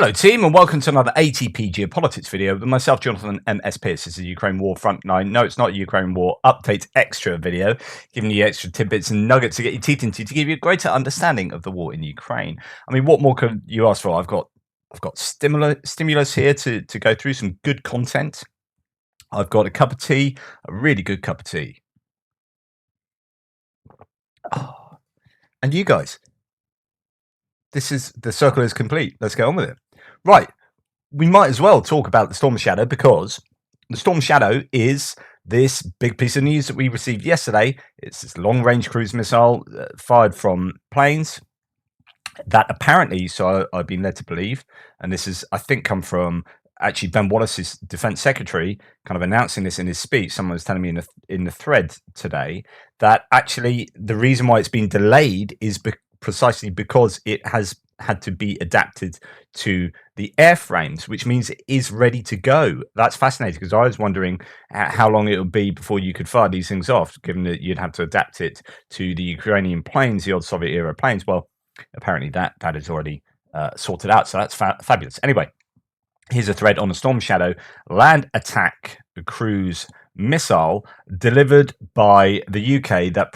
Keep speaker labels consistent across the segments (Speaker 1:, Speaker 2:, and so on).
Speaker 1: Hello team and welcome to another ATP Geopolitics video with myself, Jonathan M.S. Pierce. This is a Ukraine War Frontline. No, it's not a Ukraine War Update Extra video, giving you extra tidbits and nuggets to get your teeth into to give you a greater understanding of the war in Ukraine. I mean, what more could you ask for? I've got stimulus here to go through some good content. I've got a cup of tea, a really good cup of tea. Oh, and you guys, the circle is complete. Let's get on with it. Right. We might as well talk about the Storm Shadow because the Storm Shadow is this big piece of news that we received yesterday. It's this long-range cruise missile fired from planes that apparently, so I've been led to believe, and this is, I think, come from actually Ben Wallace's defense secretary kind of announcing this in his speech. Someone was telling me in the thread today that actually the reason why it's been delayed is precisely because it has had to be adapted to the airframes, which means it is ready to go. That's fascinating because I was wondering how long it would be before you could fire these things off, given that you'd have to adapt it to the Ukrainian planes, the old Soviet era planes. Well, apparently that is already sorted out, so that's fabulous. Anyway, here's a thread on the Storm Shadow land attack cruise missile delivered by the UK that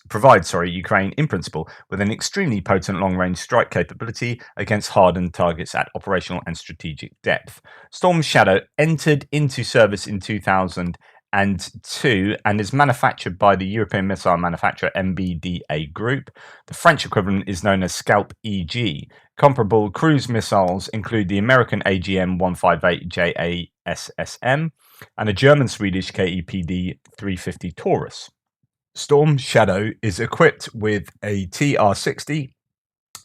Speaker 1: provides Ukraine in principle with an extremely potent long-range strike capability against hardened targets at operational and strategic depth. Storm Shadow entered into service in 2002 and is manufactured by the European missile manufacturer MBDA Group. The French equivalent is known as Scalp EG. Comparable cruise missiles include the American AGM-158 JASSM and a German-Swedish KEPD 350 Taurus. Storm Shadow is equipped with a TR-60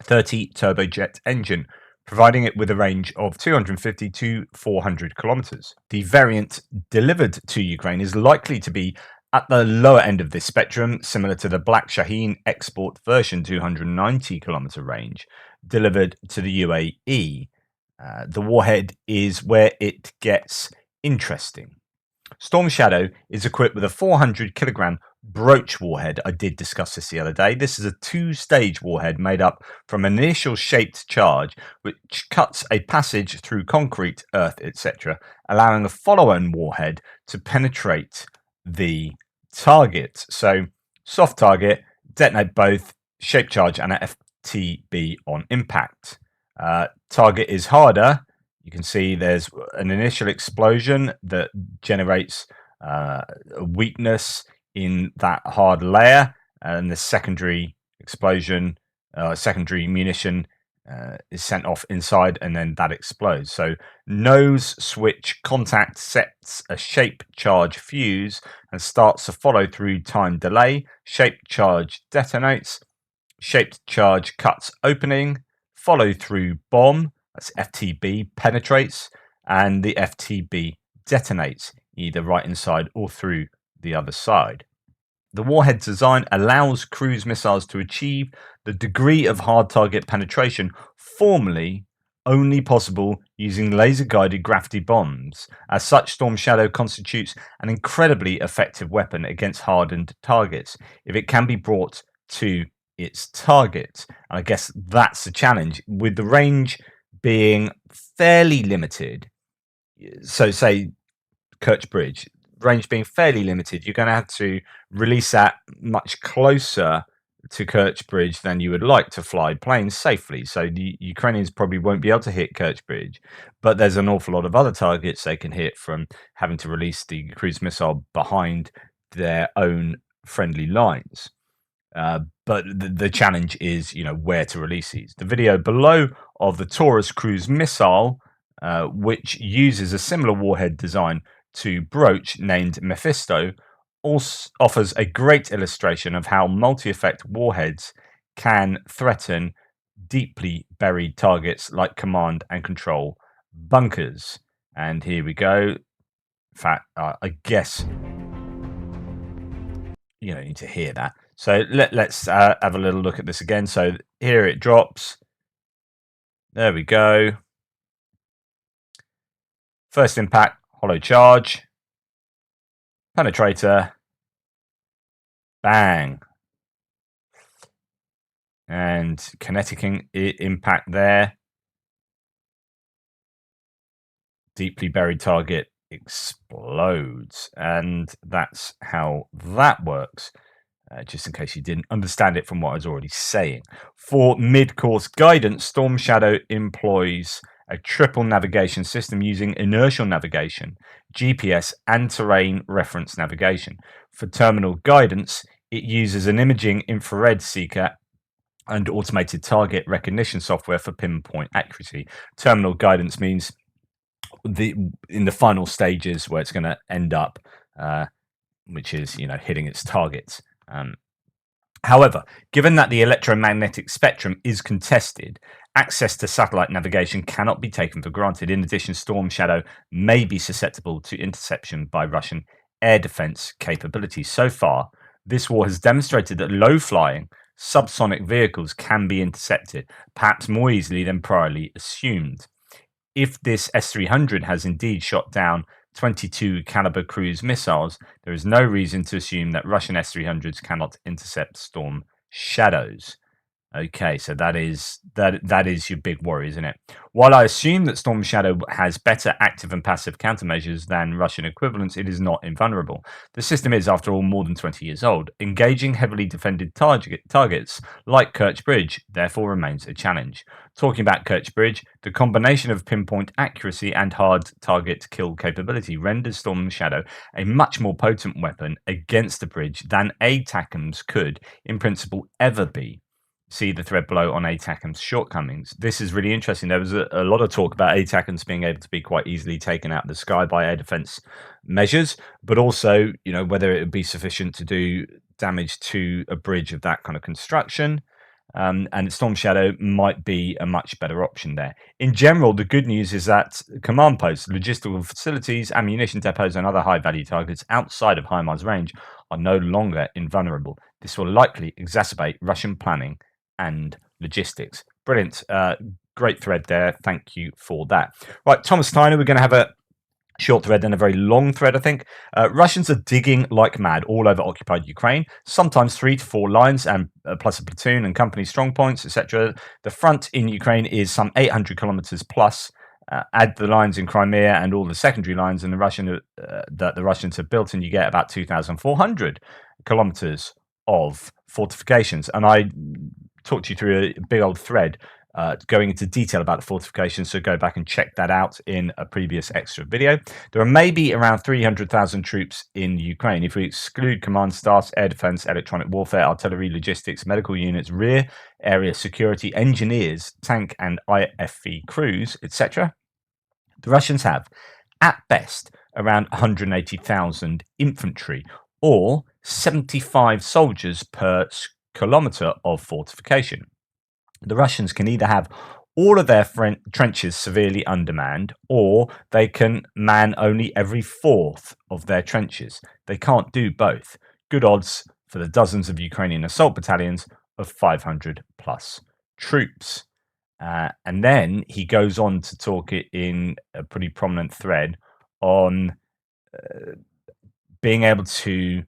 Speaker 1: 30 turbojet engine, providing it with a range of 250 to 400 kilometers. The variant delivered to Ukraine is likely to be at the lower end of this spectrum, similar to the Black Shaheen export version 290 kilometer range delivered to the UAE. The warhead is where it gets interesting. Storm Shadow is equipped with a 400 kilogram broach warhead. I did discuss this the other day. This is a two-stage warhead made up from an initial shaped charge which cuts a passage through concrete, earth, etc., allowing a follow-on warhead to penetrate the target. So soft target, detonate both shaped charge and a FTB on impact. Target is harder. You can see there's an initial explosion that generates a weakness in that hard layer, and the secondary explosion, secondary munition is sent off inside, and then that explodes. So nose switch contact sets a shape charge fuse and starts to follow through time delay. Shaped charge detonates. Shaped charge cuts opening. Follow through bomb, that's FTB, penetrates, and the FTB detonates either right inside or through the other side. The warhead design allows cruise missiles to achieve the degree of hard target penetration formerly only possible using laser-guided gravity bombs. As such, Storm Shadow constitutes an incredibly effective weapon against hardened targets if it can be brought to its target. And I guess that's the challenge with the range being fairly limited. So say Kerch Bridge, range being fairly limited, you're going to have to release that much closer to Kerch Bridge than you would like to fly planes safely. So the Ukrainians probably won't be able to hit Kerch Bridge, but there's an awful lot of other targets they can hit from having to release the cruise missile behind their own friendly lines. But the challenge is, where to release these. The video below of the Taurus cruise missile, which uses a similar warhead design to Broach named Mephisto, also offers a great illustration of how multi-effect warheads can threaten deeply buried targets like command and control bunkers. And here we go. In fact, I guess you need to hear that. So let's have a little look at this again. So here it drops. There we go. First impact, hollow charge, penetrator, bang, and kinetic impact there. deeply buried target explodes. And that's how that works. Just in case you didn't understand it from what I was already saying. For mid-course guidance, Storm Shadow employs a triple navigation system using inertial navigation, GPS, and terrain reference navigation. For terminal guidance, it uses an imaging infrared seeker and automated target recognition software for pinpoint accuracy. Terminal guidance means in the final stages where it's going to end up, which is hitting its targets. However, given that the electromagnetic spectrum is contested, access to satellite navigation cannot be taken for granted. In addition, Storm Shadow may be susceptible to interception by Russian air defense capabilities. So far, this war has demonstrated that low-flying subsonic vehicles can be intercepted, perhaps more easily than priorly assumed. If this S-300 has indeed shot down 22 caliber cruise missiles, there is no reason to assume that Russian S-300s cannot intercept Storm Shadows. Okay, so that is your big worry, isn't it? While I assume that Storm Shadow has better active and passive countermeasures than Russian equivalents, it is not invulnerable. The system is, after all, more than 20 years old. Engaging heavily defended targets like Kerch Bridge, therefore, remains a challenge. Talking about Kerch Bridge, the combination of pinpoint accuracy and hard target kill capability renders Storm Shadow a much more potent weapon against the bridge than ATACMS could, in principle, ever be. See the thread below on ATACMS shortcomings. This is really interesting. There was a lot of talk about ATACMS being able to be quite easily taken out of the sky by air defense measures, but also, whether it would be sufficient to do damage to a bridge of that kind of construction. And Storm Shadow might be a much better option there. In general, the good news is that command posts, logistical facilities, ammunition depots, and other high-value targets outside of HIMARS range are no longer invulnerable. This will likely exacerbate Russian planning and logistics. Brilliant. Great thread there. Thank you for that. Right, Thomas Steiner, we're going to have a short thread and a very long thread, I think. Russians are digging like mad all over occupied Ukraine, sometimes 3 to 4 lines and plus a platoon and company strong points, etc. The front in Ukraine is some 800 kilometers plus. Add the lines in Crimea and all the secondary lines and that the Russians have built, and you get about 2,400 kilometers of fortifications. And I talked you through a big old thread going into detail about the fortifications, so go back and check that out in a previous extra video. There are maybe around 300,000 troops in Ukraine. If we exclude command staffs, air defense, electronic warfare, artillery, logistics, medical units, rear area security, engineers, tank and IFV crews, etc., the Russians have, at best, around 180,000 infantry, or 75 soldiers per kilometer of fortification. The Russians can either have all of their trenches severely undermanned, or they can man only every fourth of their trenches. They can't do both. Good odds for the dozens of Ukrainian assault battalions of 500 plus troops. And then he goes on to talk it in a pretty prominent thread on being able to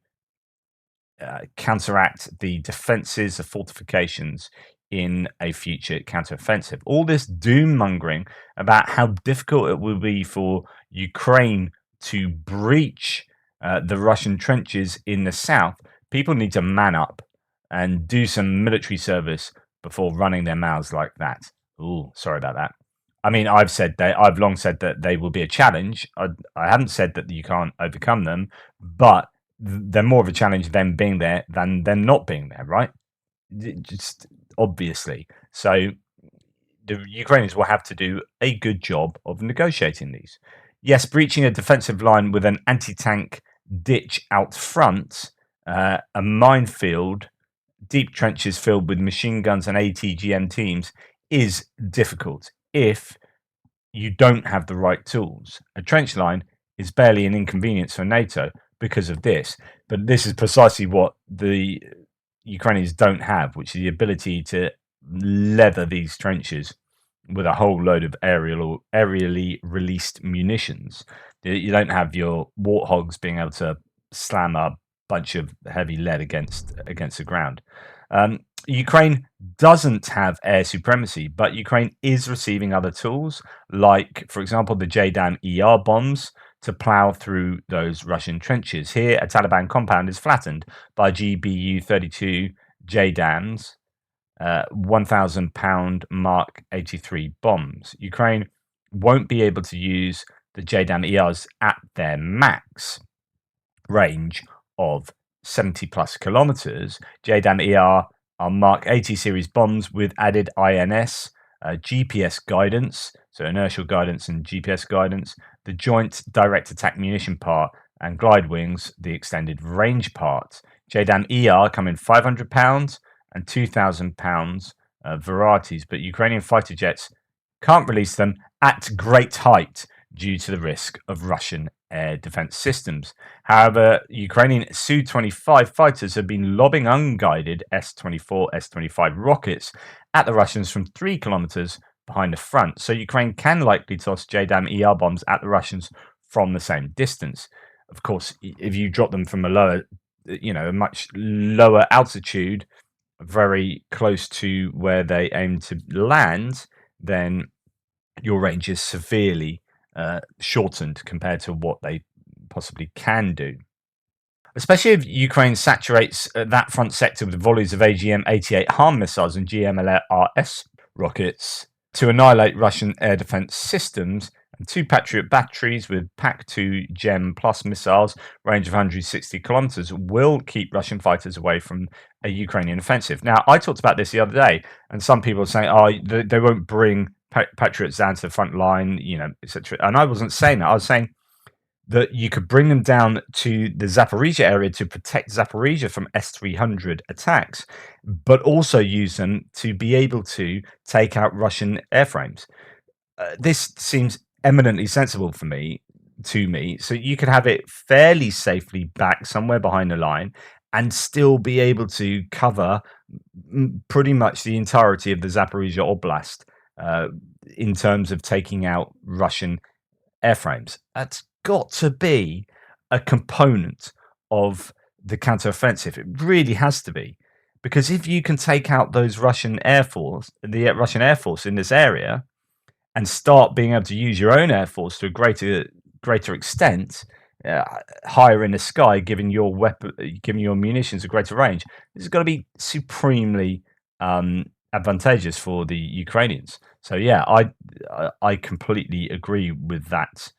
Speaker 1: counteract the defenses of fortifications in a future counteroffensive. All this doom mongering about how difficult it will be for Ukraine to breach the Russian trenches in the south. People need to man up and do some military service before running their mouths like that. Ooh, sorry about that. I mean, I've long said that they will be a challenge. I haven't said that you can't overcome them, but they're more of a challenge them being there than them not being there, right? Just obviously. So the Ukrainians will have to do a good job of negotiating these. Yes, breaching a defensive line with an anti-tank ditch out front, a minefield, deep trenches filled with machine guns and ATGM teams is difficult if you don't have the right tools. A trench line is barely an inconvenience for NATO because of this, but this is precisely what the Ukrainians don't have, which is the ability to leather these trenches with a whole load of aerially released munitions. You don't have your warthogs being able to slam a bunch of heavy lead against the ground. Ukraine doesn't have air supremacy, but Ukraine is receiving other tools, like, for example, the JDAM ER bombs to plow through those Russian trenches. Here, a Taliban compound is flattened by GBU 32 JDAMs, 1,000-pound Mark 83 bombs. Ukraine won't be able to use the JDAM ERs at their max range of 70 plus kilometers. JDAM ER are Mark 80 series bombs with added INS, GPS guidance, so inertial guidance and GPS guidance, the joint direct attack munition part, and glide wings, the extended range part. JDAM ER come in 500 pounds and 2,000 pounds varieties, but Ukrainian fighter jets can't release them at great height due to the risk of Russian air defense systems. However, Ukrainian Su-25 fighters have been lobbing unguided S-24, S-25 rockets at the Russians from 3 kilometers behind the front, so Ukraine can likely toss JDAM ER bombs at the Russians from the same distance. Of course, if you drop them from a much lower altitude, very close to where they aim to land, then your range is severely shortened compared to what they possibly can do. Especially if Ukraine saturates that front sector with volleys of AGM-88 HARM missiles and GMLRS rockets to annihilate Russian air defense systems, and 2 Patriot batteries with PAC-2 GEM Plus missiles, range of 160 kilometers, will keep Russian fighters away from a Ukrainian offensive. Now, I talked about this the other day, and some people are saying, "Oh, they won't bring Patriots down to the front line, etc." And I wasn't saying that. I was saying that you could bring them down to the Zaporizhia area to protect Zaporizhia from S-300 attacks, but also use them to be able to take out Russian airframes. This seems eminently sensible to me. So you could have it fairly safely back somewhere behind the line and still be able to cover pretty much the entirety of the Zaporizhia Oblast in terms of taking out Russian airframes. That's got to be a component of the counteroffensive. It really has to be, because if you can take out those Russian Air Force, the Russian Air Force in this area, and start being able to use your own Air Force to a greater extent, higher in the sky, giving your munitions a greater range, this is going to be supremely advantageous for the Ukrainians. So yeah, I completely agree with that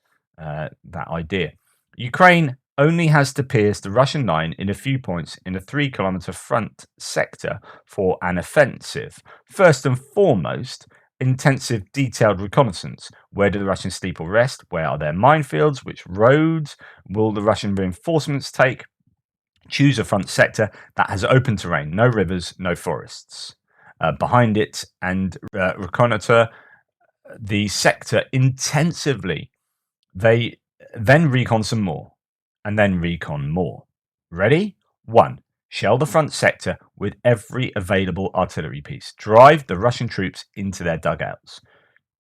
Speaker 1: idea. Ukraine only has to pierce the Russian line in a few points in a 3-kilometer front sector for an offensive. First and foremost, intensive detailed reconnaissance. Where do the Russians sleep or rest? Where are their minefields? Which roads will the Russian reinforcements take? Choose a front sector that has open terrain, no rivers, no forests. Behind it, and reconnoiter the sector intensively. They then recon some more, and then recon more. Ready? 1. Shell the front sector with every available artillery piece. Drive the Russian troops into their dugouts.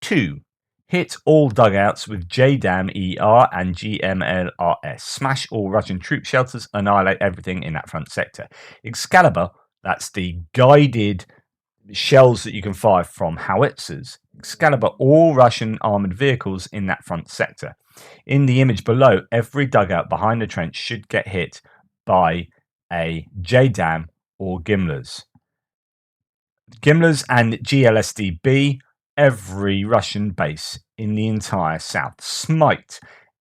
Speaker 1: 2. Hit all dugouts with JDAM ER and GMLRS. Smash all Russian troop shelters. Annihilate everything in that front sector. Excalibur, that's the guided shells that you can fire from howitzers. Excalibur all Russian armored vehicles in that front sector. In the image below, every dugout behind the trench should get hit by a JDAM or Gimlers. Gimlers and GLSDB, every Russian base in the entire south. Smite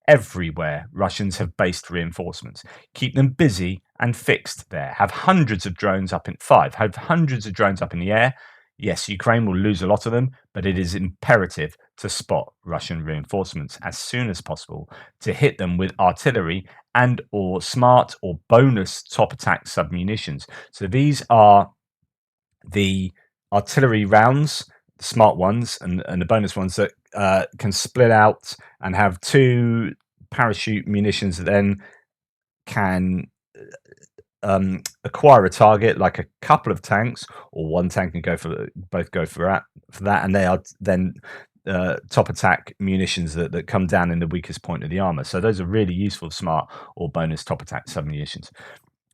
Speaker 1: everywhere Russians have based reinforcements. Keep them busy and fixed there. Have hundreds of drones up in the air. Yes, Ukraine will lose a lot of them, but it is imperative to spot Russian reinforcements as soon as possible, to hit them with artillery and or smart or bonus top attack submunitions. So these are the artillery rounds, the smart ones and the bonus ones that can split out and have 2 parachute munitions that then can acquire a target, like a couple of tanks, or one tank can go for that, and they are then top attack munitions that come down in the weakest point of the armor. So those are really useful smart or bonus top attack submunitions.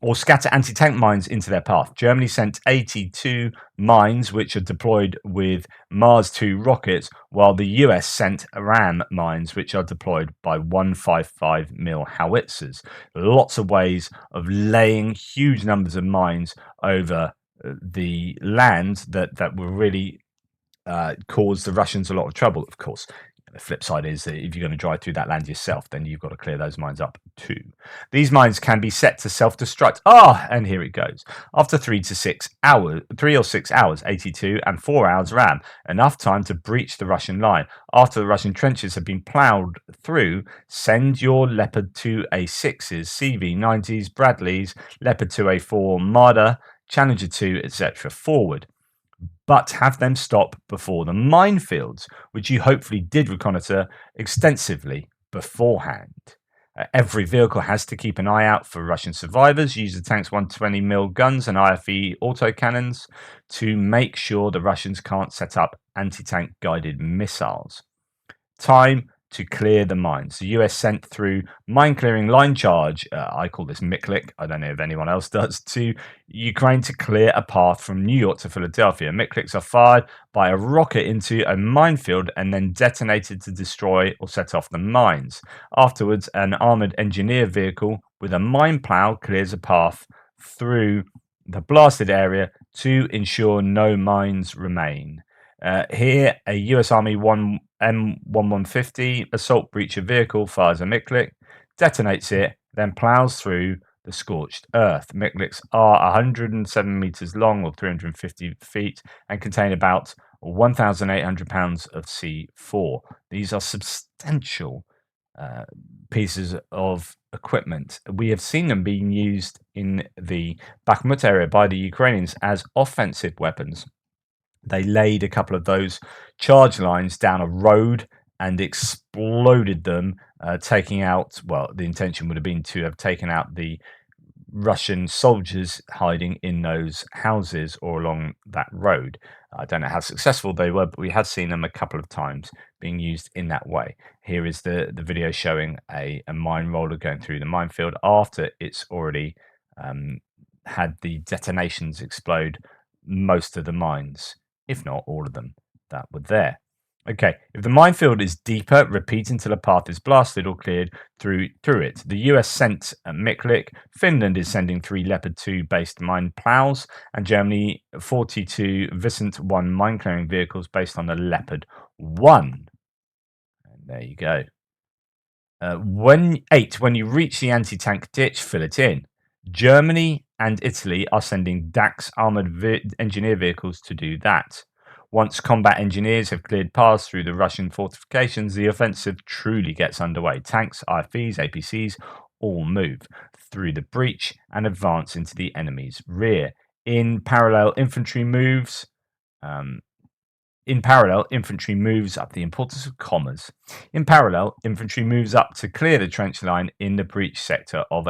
Speaker 1: or scatter anti-tank mines into their path. Germany sent 82 mines, which are deployed with Mars 2 rockets, while the US sent RAM mines, which are deployed by 155mm howitzers. Lots of ways of laying huge numbers of mines over the land that will really cause the Russians a lot of trouble, of course. The flip side is that if you're going to drive through that land yourself, then you've got to clear those mines up too. These mines can be set to self-destruct. And here it goes. After 3 or 6 hours, 82 and 4 hours RAM, enough time to breach the Russian line. After the Russian trenches have been ploughed through, send your Leopard 2A6s, CV90s, Bradleys, Leopard 2A4, Marder, Challenger 2, etc. forward, but have them stop before the minefields, which you hopefully did reconnoiter extensively beforehand. Every vehicle has to keep an eye out for Russian survivors. Use the tank's 120mm guns and IFE autocannons to make sure the Russians can't set up anti-tank guided missiles. Time to clear the mines. The US sent through mine clearing line charge, I call this Miklik, I don't know if anyone else does, to Ukraine to clear a path from New York to Philadelphia. Mikliks are fired by a rocket into a minefield and then detonated to destroy or set off the mines. Afterwards, an armored engineer vehicle with a mine plow clears a path through the blasted area to ensure no mines remain. Here, a US Army M1150 assault breacher vehicle fires a Miklik, detonates it, then plows through the scorched earth. Mikliks are 107 meters long, or 350 feet, and contain about 1,800 pounds of C4. These are substantial pieces of equipment. We have seen them being used in the Bakhmut area by the Ukrainians as offensive weapons. They laid a couple of those charge lines down a road and exploded them, taking out, well, the intention would have been to have taken out the Russian soldiers hiding in those houses or along that road. I don't know how successful they were, but we have seen them a couple of times being used in that way. Here is the video showing a mine roller going through the minefield after it's already had the detonations explode most of the mines, if not all of them, that were there. Okay, if the minefield is deeper, repeat until a path is blasted or cleared through it. The US sent a Miklik, Finland is sending 3 Leopard 2 based mine plows, and Germany 42 Vicent 1 mine clearing vehicles based on the Leopard 1. And there you go. When you reach the anti-tank ditch, fill it in. Germany and Italy are sending DAX armored engineer vehicles to do that. Once combat engineers have cleared paths through the Russian fortifications, the offensive truly gets underway. Tanks, IFVs, APCs all move through the breach and advance into the enemy's rear. In parallel, infantry moves up the importance of commas. In parallel, infantry moves up to clear the trench line in the breach sector of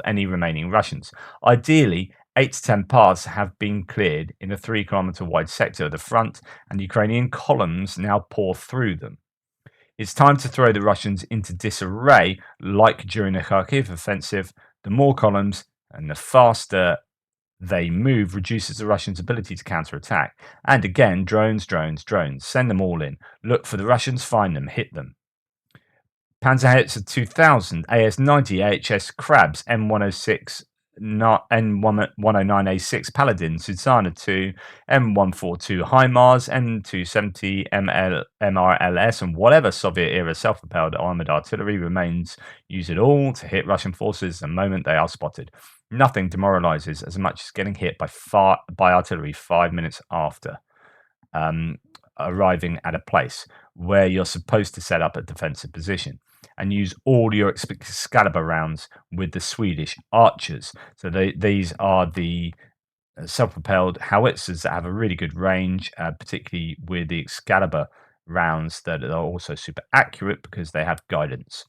Speaker 1: any remaining Russians. Ideally, 8 to 10 paths have been cleared in a 3-kilometer wide sector of the front, and Ukrainian columns now pour through them. It's time to throw the Russians into disarray, like during the Kharkiv offensive. The more columns and the faster they move reduces the Russians' ability to counterattack. And again, drones. Send them all in. Look for the Russians, find them, hit them. Panzerhaubitze 2000, AS-90, AHS Krabs, M106, N109A6 Paladin, Susanna 2, M142 HIMARS, M270 MRLS, and whatever Soviet-era self-propelled armored artillery remains. Use it all to hit Russian forces the moment they are spotted. Nothing demoralizes as much as getting hit by artillery 5 minutes after arriving at a place where you're supposed to set up a defensive position, and use all your Excalibur rounds with the Swedish archers. So these are the self-propelled howitzers that have a really good range, particularly with the Excalibur rounds that are also super accurate because they have guidance.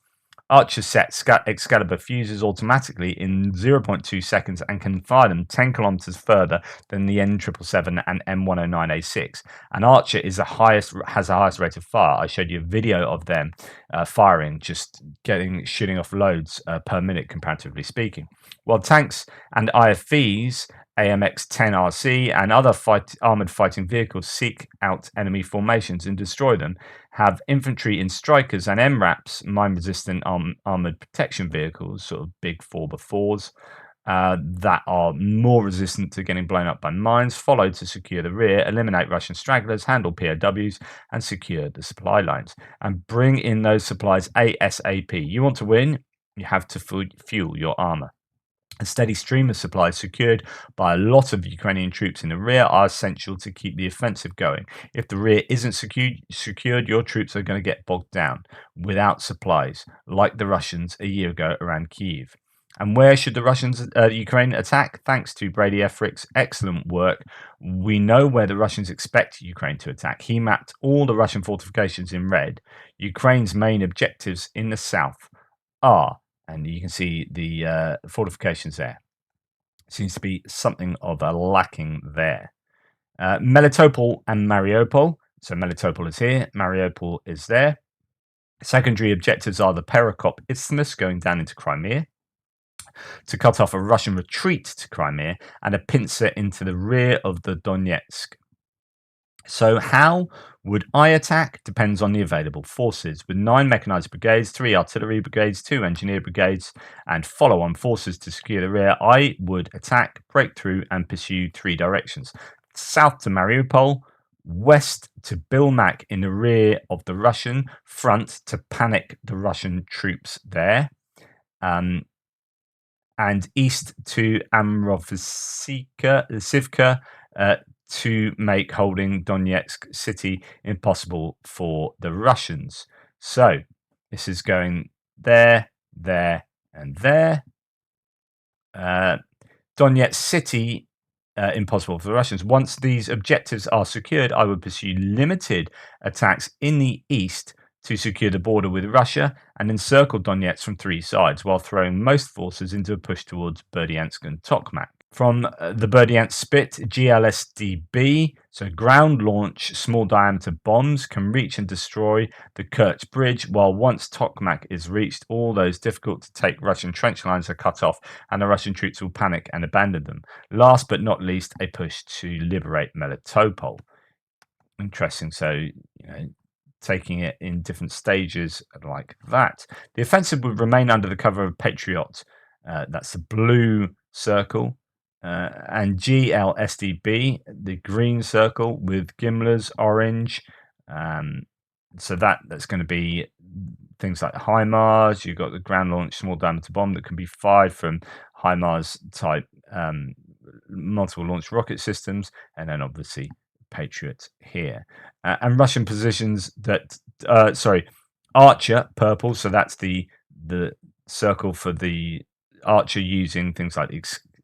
Speaker 1: Archer set Excalibur fuses automatically in 0.2 seconds and can fire them 10 kilometers further than the N777 and M109A6. And Archer has the highest rate of fire. I showed you a video of them firing, just shooting off loads per minute, comparatively speaking. While tanks and IFVs, AMX-10RC, and other armored fighting vehicles seek out enemy formations and destroy them, have infantry in strikers and MRAPs, mine-resistant armored protection vehicles, sort of big 4x4s, that are more resistant to getting blown up by mines, followed to secure the rear, eliminate Russian stragglers, handle POWs, and secure the supply lines. And bring in those supplies ASAP. You want to win, you have to fuel your armor. A steady stream of supplies secured by a lot of Ukrainian troops in the rear are essential to keep the offensive going. If the rear isn't secured, your troops are going to get bogged down without supplies, like the Russians a year ago around Kyiv. And where should the Ukraine attack? Thanks to Brady Efrick's excellent work, we know where the Russians expect Ukraine to attack. He mapped all the Russian fortifications in red. Ukraine's main objectives in the south are, and you can see the fortifications there. Seems to be something of a lacking there. Melitopol and Mariupol. So Melitopol is here, Mariupol is there. Secondary objectives are the Perekop Isthmus going down into Crimea, to cut off a Russian retreat to Crimea, and a pincer into the rear of the Donetsk. So how would I attack? Depends on the available forces. With 9 mechanized brigades, 3 artillery brigades, 2 engineer brigades, and follow-on forces to secure the rear, I would attack, break through, and pursue 3 directions. South to Mariupol, west to Bilmak in the rear of the Russian front to panic the Russian troops there, and east to Amrovsivka, to make holding Donetsk city impossible for the Russians. So this is going there, there, and there. Donetsk city impossible for the Russians. Once these objectives are secured, I would pursue limited attacks in the east to secure the border with Russia and encircle Donetsk from 3 sides, while throwing most forces into a push towards Berdyansk and Tokmak. From the Berdyansk Spit, GLSDB, so ground launch small diameter bombs, can reach and destroy the Kerch Bridge, while once Tokmak is reached, all those difficult to take Russian trench lines are cut off and the Russian troops will panic and abandon them. Last but not least, a push to liberate Melitopol. Interesting. So, taking it in different stages like that. The offensive would remain under the cover of Patriot. That's the blue circle. And GLSDB, the green circle with Gimlers, orange. So that's going to be things like HIMARS. You've got the ground launch small diameter bomb that can be fired from HIMARS type multiple launch rocket systems, and then obviously Patriot here. And Russian positions that Archer purple, so that's the circle for the Archer using things like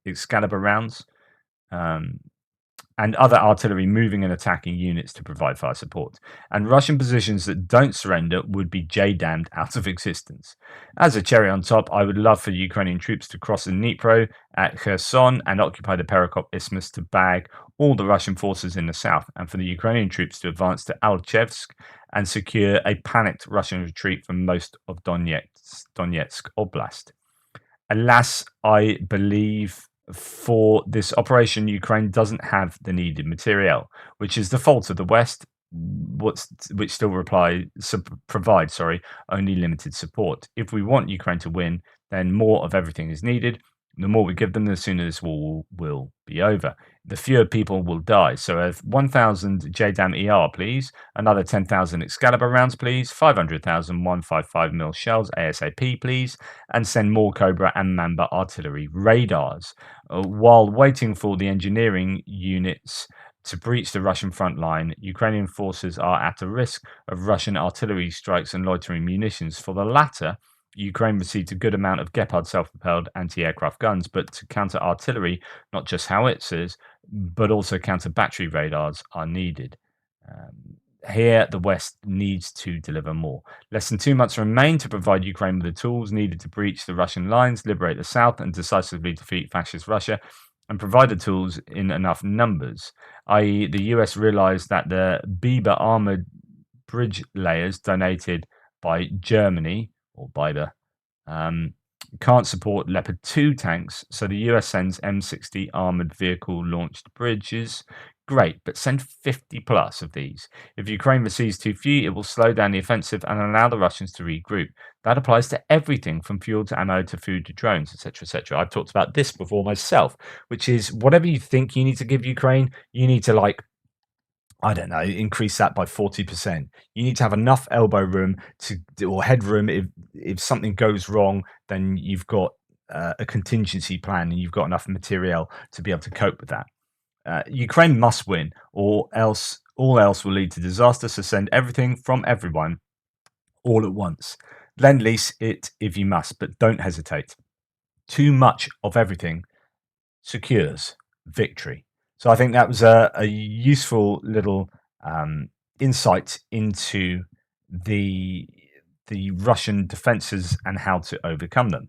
Speaker 1: Excalibur rounds, and other artillery moving and attacking units to provide fire support. And Russian positions that don't surrender would be J-damned out of existence. As a cherry on top, I would love for Ukrainian troops to cross the Dnipro at Kherson and occupy the Perekop Isthmus to bag all the Russian forces in the south, and for the Ukrainian troops to advance to Alchevsk and secure a panicked Russian retreat from most of Donetsk Oblast. Alas, I believe for this operation, Ukraine doesn't have the needed materiel, which is the fault of the West, which still provides only limited support. If we want Ukraine to win, then more of everything is needed. The more we give them, the sooner this war will be over. The fewer people will die. So 1,000 JDAM ER, please. Another 10,000 Excalibur rounds, please. 500,000 155mm shells ASAP, please. And send more Cobra and Mamba artillery radars. While waiting for the engineering units to breach the Russian front line, Ukrainian forces are at a risk of Russian artillery strikes and loitering munitions. For the latter, Ukraine received a good amount of Gepard self-propelled anti-aircraft guns, but to counter artillery, not just howitzers, but also counter battery radars are needed. here, the West needs to deliver more. Less than 2 months remain to provide Ukraine with the tools needed to breach the Russian lines, liberate the south, and decisively defeat fascist Russia, and provide the tools in enough numbers. I.e., the US realized that the Biber armored bridge layers donated by Germany, or Biber, can't support Leopard 2 tanks, so the US sends M60 armored vehicle launched bridges. Great, but send 50 plus of these. If Ukraine receives too few, it will slow down the offensive and allow the Russians to regroup. That applies to everything from fuel to ammo to food to drones, etc. etc. I've talked about this before myself, which is whatever you think you need to give Ukraine, you need to, like, I don't know, increase that by 40%. You need to have enough elbow room or headroom. If something goes wrong, then you've got a contingency plan and you've got enough material to be able to cope with that. Ukraine must win, or else all else will lead to disaster. So send everything from everyone all at once. Lend lease it if you must, but don't hesitate. Too much of everything secures victory. So I think that was a useful little insight into the Russian defenses and how to overcome them.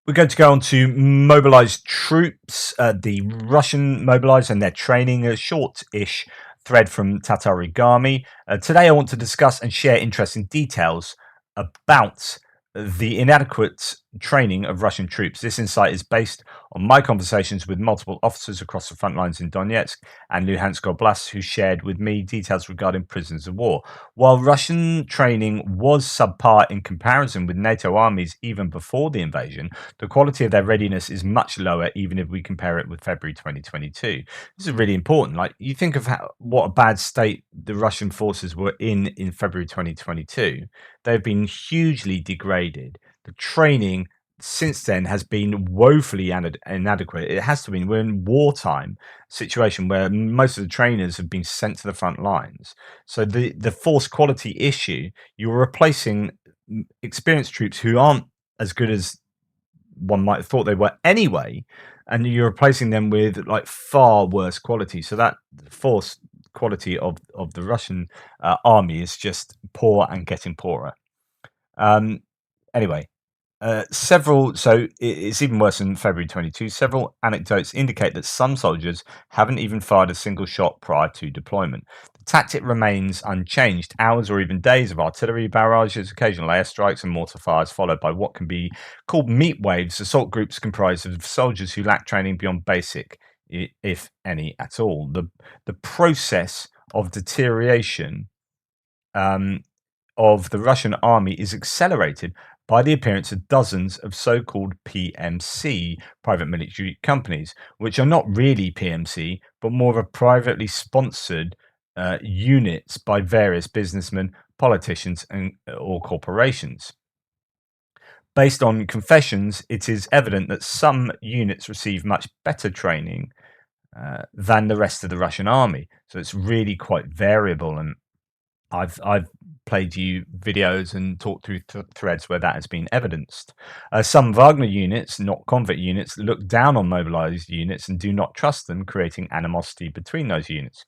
Speaker 1: We're going to go on to mobilized troops, the Russian mobilized and their training, a short-ish thread from Tatarigami. Today I want to discuss and share interesting details about the inadequate training of Russian troops. This insight is based on my conversations with multiple officers across the front lines in Donetsk and Luhansk Oblast who shared with me details regarding prisoners of war. While Russian training was subpar in comparison with NATO armies even before the invasion, the quality of their readiness is much lower even if we compare it with February 2022. This is really important. Like, you think of what a bad state the Russian forces were in February 2022. They've been hugely degraded. The training since then has been woefully inadequate. It has to be. We're in wartime situation where most of the trainers have been sent to the front lines. So the force quality issue, you're replacing experienced troops who aren't as good as one might have thought they were anyway, and you're replacing them with like far worse quality. So that force quality of the Russian army is just poor and getting poorer. Anyway, it's even worse than February 22. Several anecdotes indicate that some soldiers haven't even fired a single shot prior to deployment. The tactic remains unchanged. Hours or even days of artillery barrages, occasional airstrikes and mortar fires, followed by what can be called meat waves, assault groups comprised of soldiers who lack training beyond basic, if any at all. The process of deterioration of the Russian army is accelerated by the appearance of dozens of so-called PMC, private military companies, which are not really PMC, but more of a privately sponsored units by various businessmen, politicians, or corporations. Based on confessions, it is evident that some units receive much better training than the rest of the Russian army. So it's really quite variable, and I've played you videos and talked through threads where that has been evidenced. Some Wagner units, not convict units, look down on mobilized units and do not trust them, creating animosity between those units.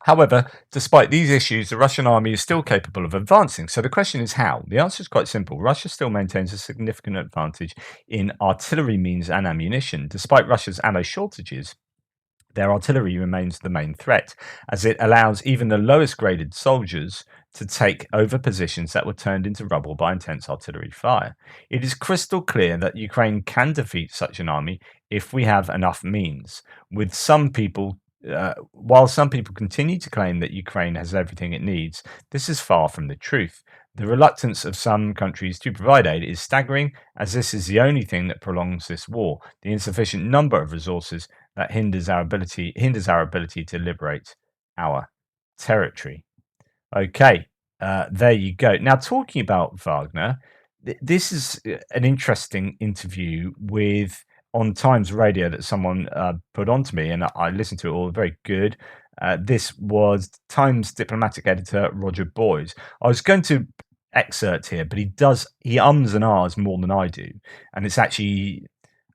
Speaker 1: However, despite these issues, the Russian army is still capable of advancing. So the question is how? The answer is quite simple. Russia still maintains a significant advantage in artillery means and ammunition. Despite Russia's ammo shortages, their artillery remains the main threat, as it allows even the lowest graded soldiers to take over positions that were turned into rubble by intense artillery fire. It is crystal clear that Ukraine can defeat such an army if we have enough means. While some people continue to claim that Ukraine has everything it needs, this is far from the truth. The reluctance of some countries to provide aid is staggering, as this is the only thing that prolongs this war. The insufficient number of resources that hinders our ability to liberate our territory. Okay, there you go. Now, talking about Wagner, this is an interesting interview on Times Radio that someone put onto me, and I listened to it all. Very good. This was Times diplomatic editor Roger Boys. I was going to excerpt here, but he ums and ahs more than I do, and it's actually,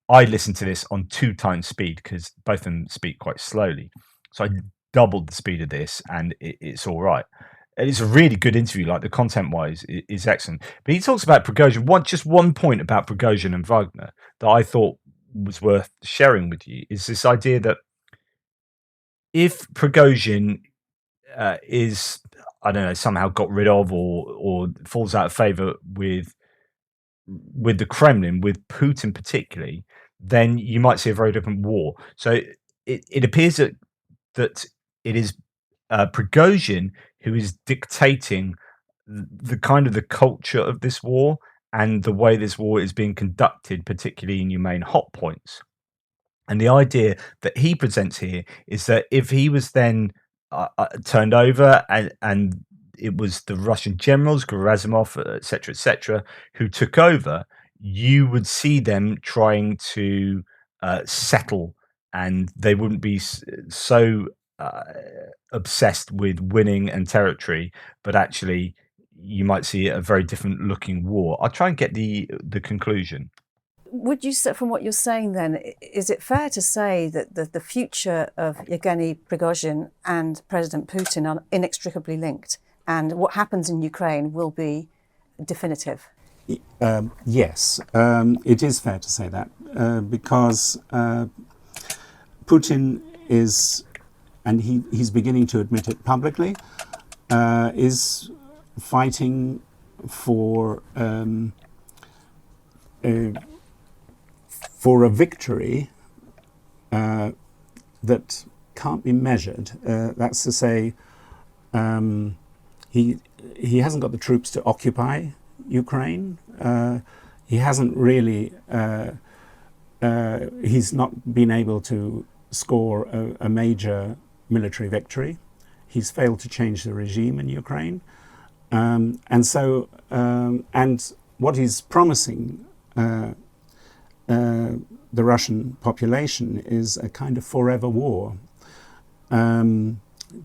Speaker 1: I listen to this on 2 times speed because both of them speak quite slowly. So I doubled the speed of this, and it's all right. And it's a really good interview. Like the content wise, is excellent. But he talks about Prigozhin. Just one point about Prigozhin and Wagner that I thought was worth sharing with you is this idea that if Prigozhin is, I don't know, somehow got rid of or falls out of favor with the Kremlin, with Putin particularly, then you might see a very different war. So it appears that it is Prigozhin who is dictating the kind of the culture of this war and the way this war is being conducted, particularly in your main hot points. And the idea that he presents here is that if he was then turned over and it was the Russian generals, Gerasimov, etc., who took over, you would see them trying to settle, and they wouldn't be so obsessed with winning and territory, but actually you might see a very different looking war. I'll try and get the conclusion.
Speaker 2: Would you say, from what you're saying then, is it fair to say that the future of Yevgeny Prigozhin and President Putin are inextricably linked, and what happens in Ukraine will be definitive?
Speaker 3: Yes, it is fair to say that because Putin is, and he's beginning to admit it publicly, is fighting for a victory that can't be measured. That's to say, he hasn't got the troops to occupy Ukraine. He hasn't really. He's not been able to score a major military victory. He's failed to change the regime in Ukraine, and what he's promising the Russian population is a kind of forever war,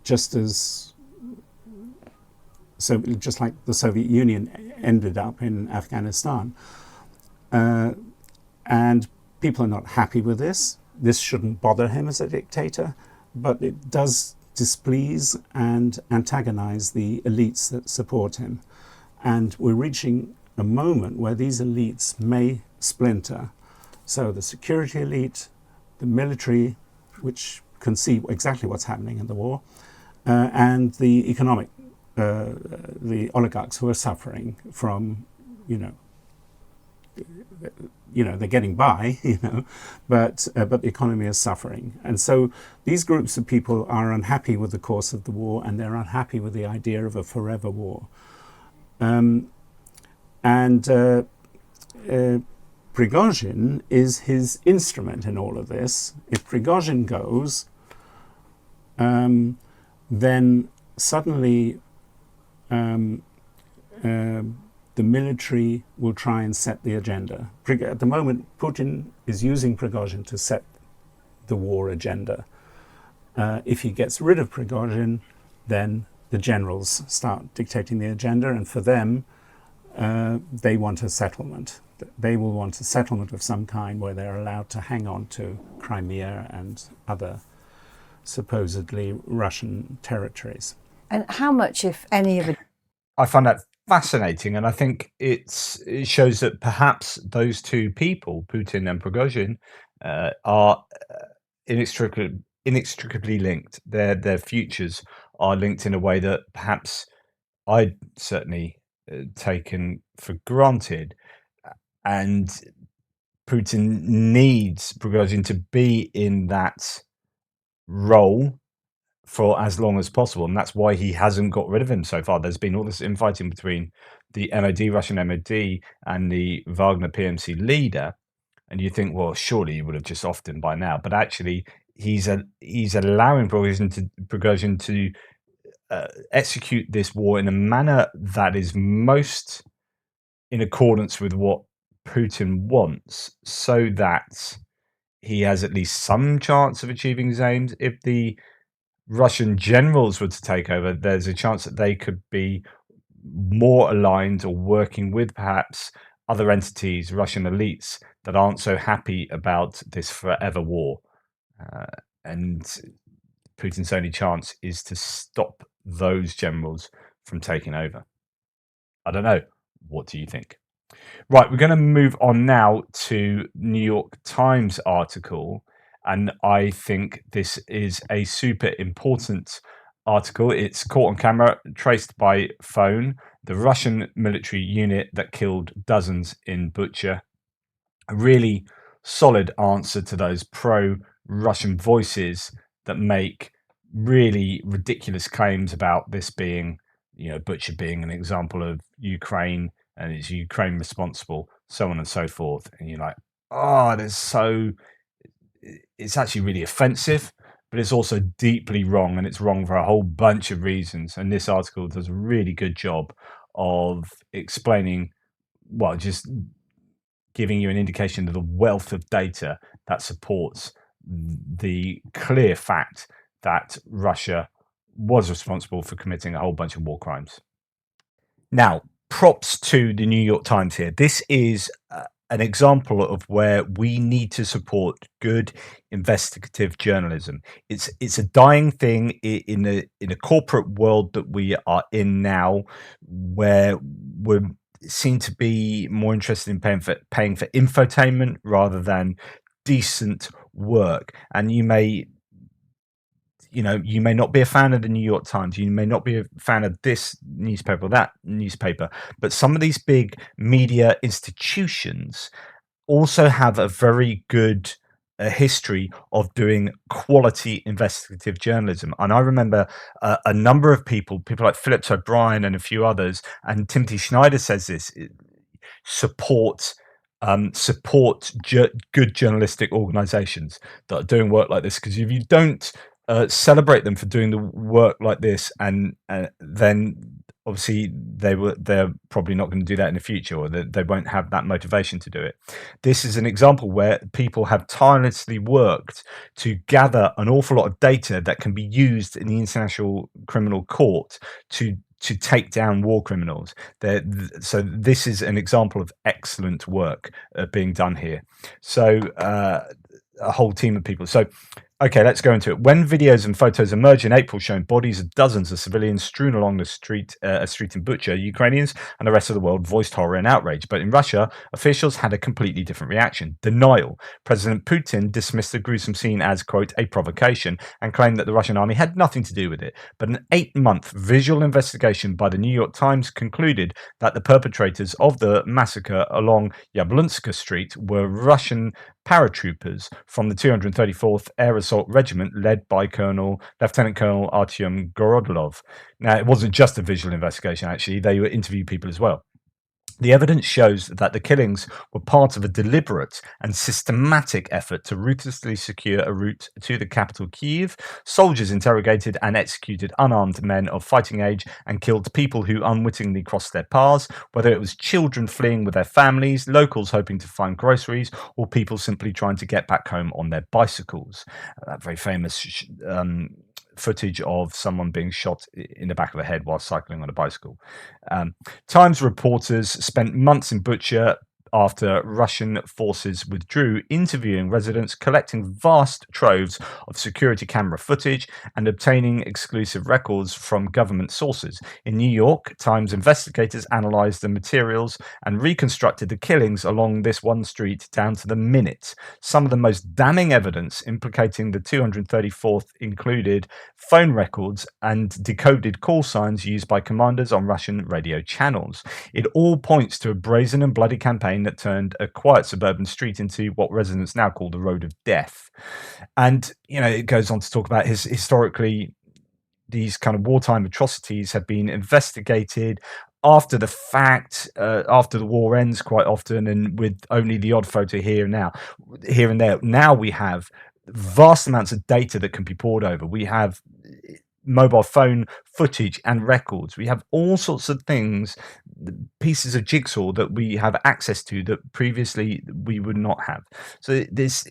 Speaker 3: just like the Soviet Union ended up in Afghanistan. And people are not happy with this. This shouldn't bother him as a dictator, but it does displease and antagonize the elites that support him. And we're reaching a moment where these elites may splinter. So the security elite, the military, which can see exactly what's happening in the war, and the economic, the oligarchs who are suffering from, they're getting by, but the economy is suffering. And so these groups of people are unhappy with the course of the war, and they're unhappy with the idea of a forever war. Prigozhin is his instrument in all of this. If Prigozhin goes, then suddenly the military will try and set the agenda. At the moment, Putin is using Prigozhin to set the war agenda. If he gets rid of Prigozhin, then the generals start dictating the agenda, and for them, they want a settlement. They will want a settlement of some kind where they're allowed to hang on to Crimea and other supposedly Russian territories.
Speaker 2: And how much, if any, of it?
Speaker 1: I find that fascinating, and I think it shows that perhaps those two people, Putin and Prigozhin, are inextricably linked. Their futures are linked in a way that perhaps I'd certainly taken for granted. And Putin needs Prigozhin to be in that role for as long as possible, and that's why he hasn't got rid of him so far. There's been all this infighting between the MOD, Russian MOD, and the Wagner PMC leader, and you think, well, surely he would have just offed him by now. But actually, he's allowing Prigozhin to execute this war in a manner that is most in accordance with what Putin wants, so that he has at least some chance of achieving his aims. If the Russian generals were to take over, there's a chance that they could be more aligned or working with perhaps other entities, Russian elites, that aren't so happy about this forever war. And Putin's only chance is to stop those generals from taking over. I don't know. What do you think? Right, we're going to move on now to New York Times article, and I think this is a super important article. It's caught on camera, traced by phone, the Russian military unit that killed dozens in Bucha. A really solid answer to those pro-Russian voices that make really ridiculous claims about this being, Bucha being an example of Ukraine and is Ukraine responsible, so on and so forth. And you're like, oh, it's actually really offensive, but it's also deeply wrong, and it's wrong for a whole bunch of reasons. And this article does a really good job of explaining, well, just giving you an indication of the wealth of data that supports the clear fact that Russia was responsible for committing a whole bunch of war crimes. Now, props to the New York Times here. This is an example of where we need to support good investigative journalism. It's a dying thing in a corporate world that we are in now, where we're seem to be more interested in paying for infotainment rather than decent work. And you may not be a fan of the New York Times, you may not be a fan of this newspaper or that newspaper, but some of these big media institutions also have a very good history of doing quality investigative journalism. And I remember a number of people like Phillips O'Brien and a few others, and Timothy Schneider says this, support good journalistic organizations that are doing work like this, because if you don't celebrate them for doing the work like this, and then obviously they're probably not going to do that in the future, or they won't have that motivation to do it. This is an example where people have tirelessly worked to gather an awful lot of data that can be used in the International Criminal Court to take down war criminals. So this is an example of excellent work being done here. So a whole team of people. So okay, let's go into it. When videos and photos emerged in April showing bodies of dozens of civilians strewn along the street, a street in Bucha, Ukrainians and the rest of the world voiced horror and outrage. But in Russia, officials had a completely different reaction: denial. President Putin dismissed the gruesome scene as, quote, a provocation, and claimed that the Russian army had nothing to do with it. But an 8-month visual investigation by the New York Times concluded that the perpetrators of the massacre along Yablunska Street were Russian paratroopers from the 234th Air Assault Regiment, led by Lieutenant Colonel Artyom Gorodlov. Now, it wasn't just a visual investigation, actually. They were interviewing people as well. The evidence shows that the killings were part of a deliberate and systematic effort to ruthlessly secure a route to the capital, Kyiv. Soldiers interrogated and executed unarmed men of fighting age and killed people who unwittingly crossed their paths, whether it was children fleeing with their families, locals hoping to find groceries, or people simply trying to get back home on their bicycles. That very famous footage of someone being shot in the back of the head while cycling on a bicycle. Times reporters spent months in Bucha after Russian forces withdrew, interviewing residents, collecting vast troves of security camera footage, and obtaining exclusive records from government sources. In New York, Times investigators analyzed the materials and reconstructed the killings along this one street down to the minute. Some of the most damning evidence implicating the 234th included phone records and decoded call signs used by commanders on Russian radio channels. It all points to a brazen and bloody campaign that turned a quiet suburban street into what residents now call the Road of Death. And, it goes on to talk about historically, these kind of wartime atrocities have been investigated after the fact, after the war ends quite often, and with only the odd photo here and there. Now we have vast amounts of data that can be poured over. We have mobile phone footage and records. We have all sorts of things, pieces of jigsaw that we have access to that previously we would not have. So this,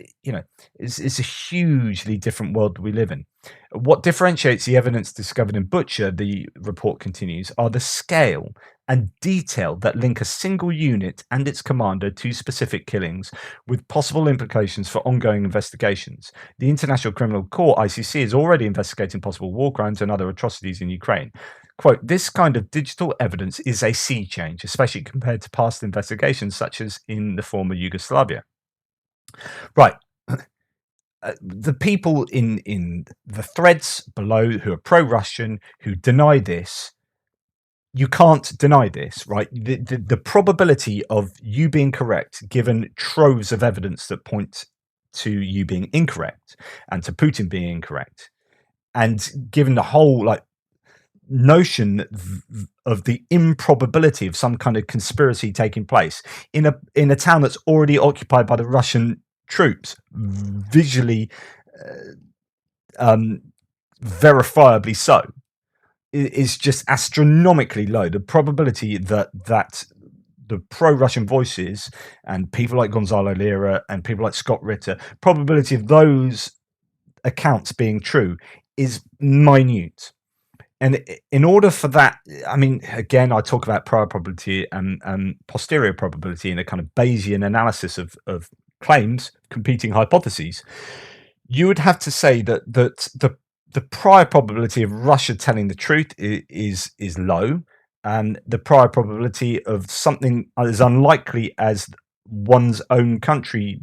Speaker 1: it's a hugely different world we live in. What differentiates the evidence discovered in Bucha, the report continues, are the scale and detailed that link a single unit and its commander to specific killings with possible implications for ongoing investigations. The International Criminal Court, ICC, is already investigating possible war crimes and other atrocities in Ukraine. Quote, this kind of digital evidence is a sea change, especially compared to past investigations such as in the former Yugoslavia. Right. The people in the threads below who are pro-Russian, who deny this, you can't deny this, right? The probability of you being correct, given troves of evidence that point to you being incorrect and to Putin being incorrect, and given the whole notion of the improbability of some kind of conspiracy taking place in a town that's already occupied by the Russian troops, visually, verifiably so, is just astronomically low. The probability that the pro-Russian voices and people like Gonzalo Lira and people like Scott Ritter, probability of those accounts being true is minute. And in order for that, I mean, again, I talk about prior probability and posterior probability in a kind of Bayesian analysis of claims, competing hypotheses. You would have to say that the prior probability of Russia telling the truth is low, and the prior probability of something as unlikely as one's own country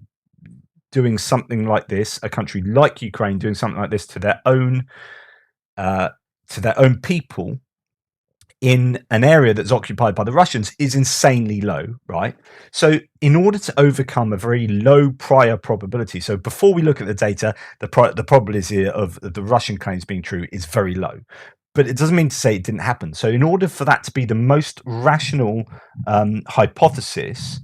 Speaker 1: doing something like this, a country like Ukraine doing something like this to their own people in an area that's occupied by the Russians is insanely low, right? So in order to overcome a very low prior probability, so before we look at the data, the probability of the Russian claims being true is very low. But it doesn't mean to say it didn't happen. So in order for that to be the most rational hypothesis,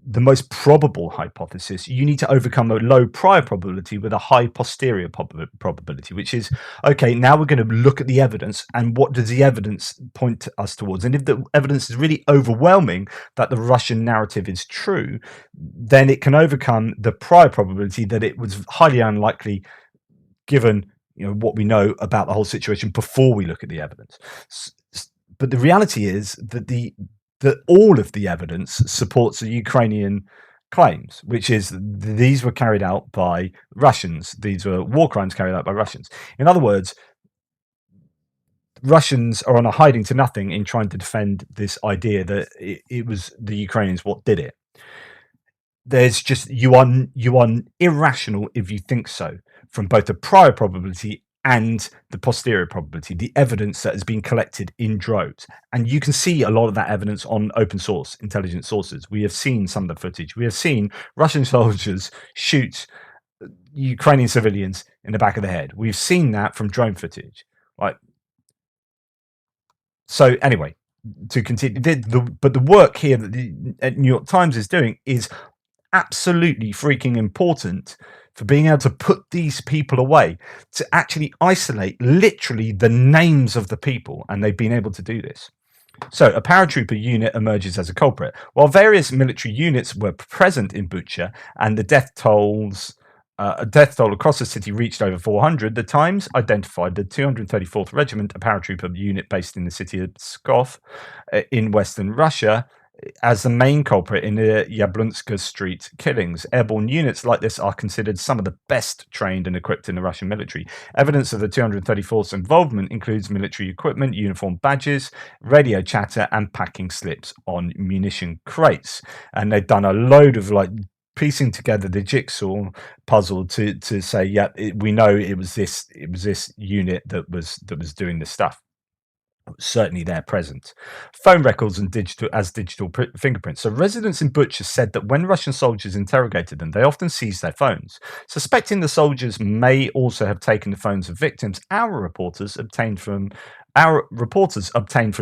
Speaker 1: the most probable hypothesis, you need to overcome a low prior probability with a high posterior probability, which is, okay, now we're going to look at the evidence and what does the evidence point us towards? And if the evidence is really overwhelming that the Russian narrative is true, then it can overcome the prior probability that it was highly unlikely given what we know about the whole situation before we look at the evidence. But the reality is that all of the evidence supports the Ukrainian claims, which is these were carried out by Russians. These were war crimes carried out by Russians. In other words, Russians are on a hiding to nothing in trying to defend this idea that it was the Ukrainians what did it. There's just you are irrational if you think so, from both the prior probability and the posterior probability, the evidence that has been collected in droves. And you can see a lot of that evidence on open source intelligence sources. We have seen some of the footage. We have seen Russian soldiers shoot Ukrainian civilians in the back of the head. We've seen that from drone footage, right? So anyway, to continue, but the work here that the New York Times is doing is absolutely freaking important for being able to put these people away, to actually isolate literally the names of the people, and they've been able to do this. So a paratrooper unit emerges as a culprit. While various military units were present in Bucha and the death toll across the city reached over 400, the Times identified the 234th Regiment, a paratrooper unit based in the city of Pskov in western Russia, as the main culprit in the Yablunska Street killings. Airborne units like this are considered some of the best trained and equipped in the Russian military. Evidence of the 234th's involvement includes military equipment, uniform badges, radio chatter, and packing slips on munition crates. And they've done a load of piecing together the jigsaw puzzle to say, yeah, we know it was this unit that was doing this stuff. Certainly they're present. Phone records and digital fingerprints. So residents in Bucha said that when Russian soldiers interrogated them, they often seized their phones. Suspecting the soldiers may also have taken the phones of victims, our reporters obtained from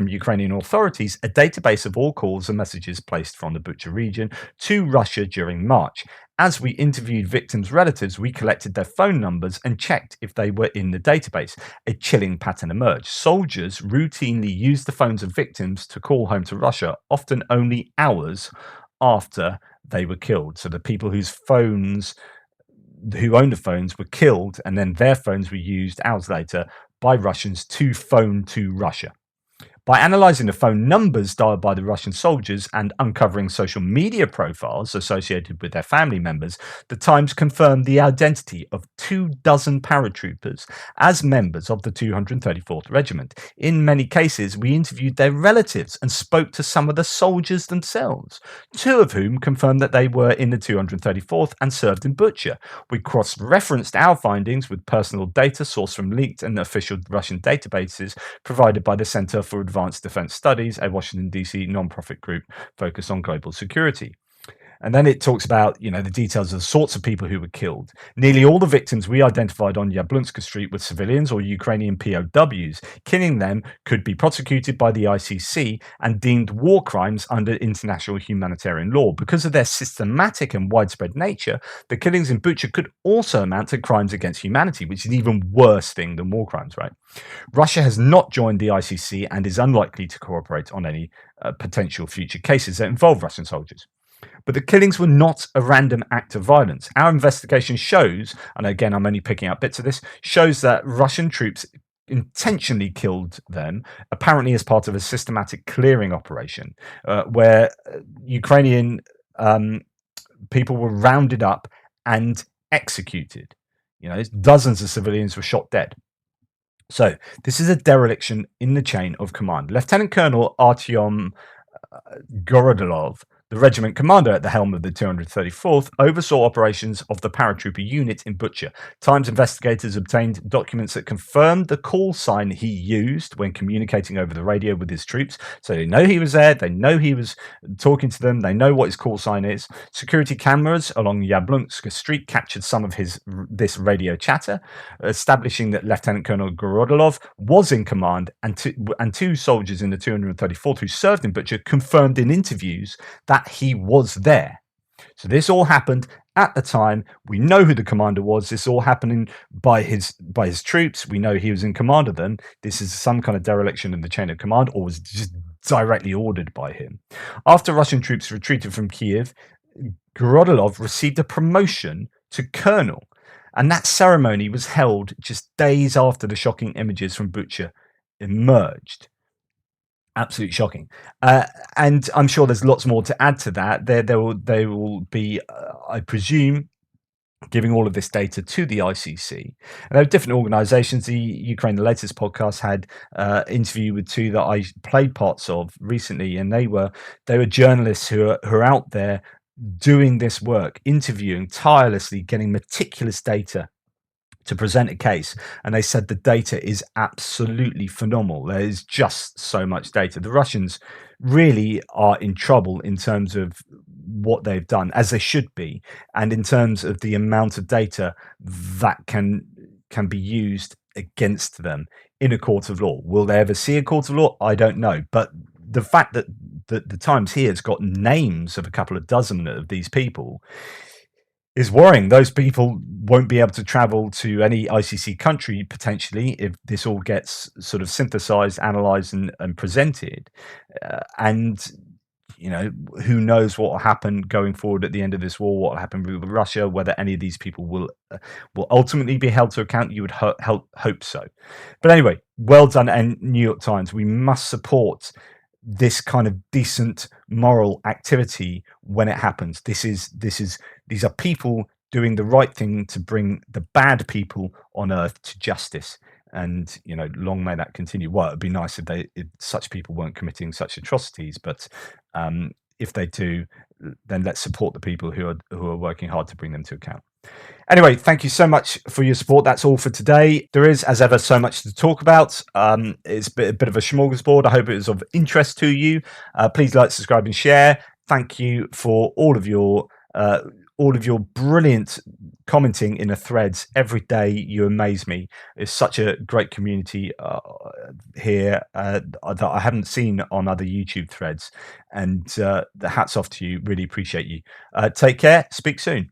Speaker 1: Ukrainian authorities a database of all calls and messages placed from the Bucha region to Russia during March. As we interviewed victims' relatives, we collected their phone numbers and checked if they were in the database. A chilling pattern emerged. Soldiers routinely used the phones of victims to call home to Russia, often only hours after they were killed. So the people who owned the phones were killed, and then their phones were used hours later by Russians to phone to Russia. By analysing the phone numbers dialed by the Russian soldiers and uncovering social media profiles associated with their family members, the Times confirmed the identity of 24 paratroopers as members of the 234th Regiment. In many cases, we interviewed their relatives and spoke to some of the soldiers themselves, two of whom confirmed that they were in the 234th and served in Bucha. We cross-referenced our findings with personal data sourced from leaked and official Russian databases provided by the Center for Advanced Defense Studies, a Washington, D.C. non-profit group focused on global security. And then it talks about, the details of the sorts of people who were killed. Nearly all the victims we identified on Yablunska Street were civilians or Ukrainian POWs. Killing them could be prosecuted by the ICC and deemed war crimes under international humanitarian law. Because of their systematic and widespread nature, the killings in Bucha could also amount to crimes against humanity, which is an even worse thing than war crimes, right? Russia has not joined the ICC and is unlikely to cooperate on any potential future cases that involve Russian soldiers. But the killings were not a random act of violence. Our investigation shows, and again, I'm only picking out bits of this, shows that Russian troops intentionally killed them, apparently as part of a systematic clearing operation, where Ukrainian people were rounded up and executed. Dozens of civilians were shot dead. So this is a dereliction in the chain of command. Lieutenant Colonel Artyom Gorodolov, the regiment commander at the helm of the 234th, oversaw operations of the paratrooper unit in Bucha. Times investigators obtained documents that confirmed the call sign he used when communicating over the radio with his troops. So they know he was there, they know he was talking to them, they know what his call sign is. Security cameras along Yablunska Street captured some of this radio chatter, establishing that Lieutenant Colonel Gorodolov was in command, and two soldiers in the 234th who served in Bucha confirmed in interviews that he was there. So this all happened at the time. We know who the commander was. This all happening by his troops. We know he was in command of them. This is some kind of dereliction in the chain of command, or was just directly ordered by him. After Russian troops retreated from Kiev, Gorodolov received a promotion to colonel, and that ceremony was held just days after the shocking images from Bucha emerged. Absolutely shocking, and I'm sure there's lots more to add to that. They will be, I presume, giving all of this data to the ICC. And there are different organisations. The Ukraine the Latest podcast had interview with two that I played parts of recently, and they were journalists who are out there doing this work, interviewing tirelessly, getting meticulous data to present a case, and they said the data is absolutely phenomenal. There is just so much data. The Russians really are in trouble in terms of what they've done, as they should be, and in terms of the amount of data that can be used against them in a court of law. Will they ever see a court of law? I don't know, but the fact that the Times here has got names of a couple of dozen of these people is worrying. Those people won't be able to travel to any ICC country potentially if this all gets sort of synthesized, analyzed, and presented. And who knows what will happen going forward at the end of this war? What will happen with Russia? Whether any of these people will ultimately be held to account? You would hope so. But anyway, well done, and New York Times. We must support this kind of decent moral activity when it happens. These are people doing the right thing to bring the bad people on earth to justice, and long may that continue. Well, it'd be nice if such people weren't committing such atrocities, but if they do, then let's support the people who are working hard to bring them to account. Anyway, thank you so much for your support. That's all for today. There is, as ever, so much to talk about. It's a bit of a smorgasbord. I hope it was of interest to you. Please like, subscribe, and share. Thank you for all of your brilliant commenting in the threads every day. You amaze me. It's such a great community here that I haven't seen on other YouTube threads. And the hats off to you. Really appreciate you. Take care. Speak soon.